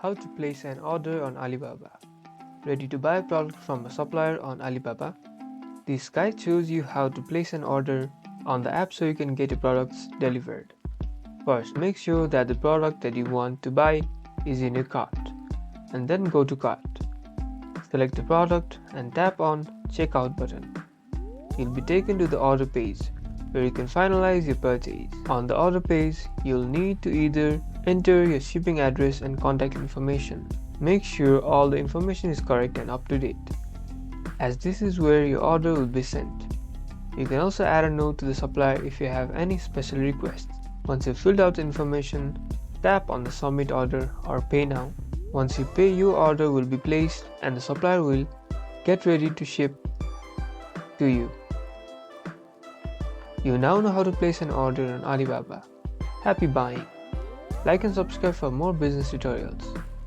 How to place an order on Alibaba. Ready to buy a product from a supplier on Alibaba? This guide shows you how to place an order on the app so you can get your products delivered. First, make sure that the product that you want to buy is in your cart, and then go to cart. Select the product and tap on Checkout button. You'll be taken to the order page where you can finalize your purchase. On the order page, you'll need to either enter your shipping address and contact information. Make sure all the information is correct and up to date, as this is where your order will be sent. You can also add a note to the supplier if you have any special requests. Once you've filled out the information, tap on the Submit Order or Pay Now. Once you pay, your order will be placed and the supplier will get ready to ship to you. You now know how to place an order on Alibaba. Happy buying! Like and subscribe for more business tutorials.